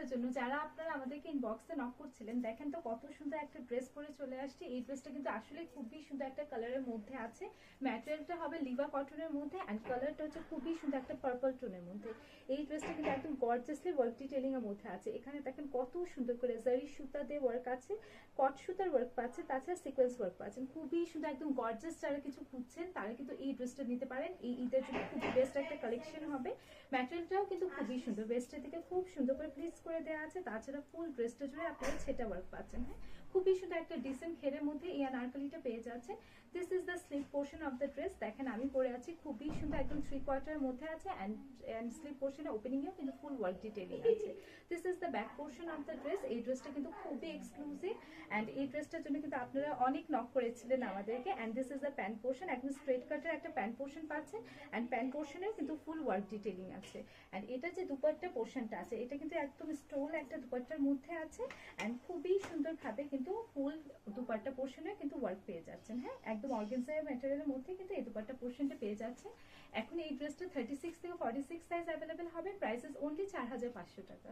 ড্রেসটার জন্য যারা আপনারা আমাদেরকে ইনবক্সে নক করছিলেন, দেখেন তো কত সুন্দর একটা ড্রেস পরে চলে আসছে। এই ড্রেসটা কিন্তু আসলে খুবই সুন্দর একটা কালারের মধ্যে আছে। ম্যাটেরিয়ালটা হবে লিভা কটনের মধ্যে অ্যান্ড কালারটা হচ্ছে খুবই সুন্দর একটা পার্পল টোনের মধ্যে। এই ড্রেসটা কিন্তু একদম গর্জিয়াসলি ওয়ার্ক ডিটেইলিং এর মধ্যে আছে। এখানে দেখেন কত সুন্দর করে জারি সুতা দিয়ে ওয়ার্ক আছে, কট সুতার ওয়ার্ক পাচ্ছে, তাছাড়া সিকোয়েন্স ওয়ার্ক পাচ্ছেন। খুবই সুন্দর একদম গর্জিয়াস। যারা কিছু খুঁজছেন তারা কিন্তু এই ড্রেসটা নিতে পারেন। এই ঈদের জন্য খুব বেস্ট একটা কালেকশন হবে। ম্যাটেরিয়ালটাও কিন্তু খুবই সুন্দর, বেস্টের দিকে খুব সুন্দর করে প্লিস করে দেওয়া আছে। তাছাড়া ফুল ড্রেসটা জুড়ে আপনারা সেটা ওয়ার্ক পাচ্ছেন। হ্যাঁ, খুবই সুন্দর একটা ডিসেন্ট ঘেরের মধ্যে এই আনারকলিটা পেয়ে যাচ্ছেন। This is the slip portion of the dress. দেখেন আমি পরে আছি, খুবই সুন্দর একদম 3/4 মধ্যে আছে অ্যান্ড স্লিপ পোর্শনে ওপেনিংয়েও কিন্তু ফুল ওয়ার্ক ডিটেইলিং আছে। This is the back portion of the dress. এই ড্রেসটা কিন্তু খুবই এক্সক্লুসিভ অ্যান্ড এই ড্রেসটার জন্য কিন্তু আপনারা অনেক নক করেছিলেন আমাদেরকে। And this is the pant portion, একদম স্ট্রেট কাটের একটা প্যান্ট পোর্শন পাচ্ছেন অ্যান্ড প্যান্ট পোর্শনেও কিন্তু ফুল ওয়ার্ক ডিটেইলিং আছে। অ্যান্ড এটা যে দুপাট্টা পোর্শনটা আছে এটা কিন্তু একদম স্টোল একটা দুপাট্টার মধ্যে আছে অ্যান্ড খুবই সুন্দরভাবে কিন্তু ফুল দুপাট্টা পোর্শনে কিন্তু ওয়ার্ক পেয়ে যাচ্ছেন। হ্যাঁ, একদম অর্গানজা ম্যাটেরিয়ালের মধ্যে কিন্তু এই দুপাট্টা পোর্শনটা পেয়ে যাচ্ছে। এখন এই ড্রেসটা 36 থেকে 46 সাইজ অ্যাভেলেবেল হবে। প্রাইস ইজ অনলি 4500 টাকা।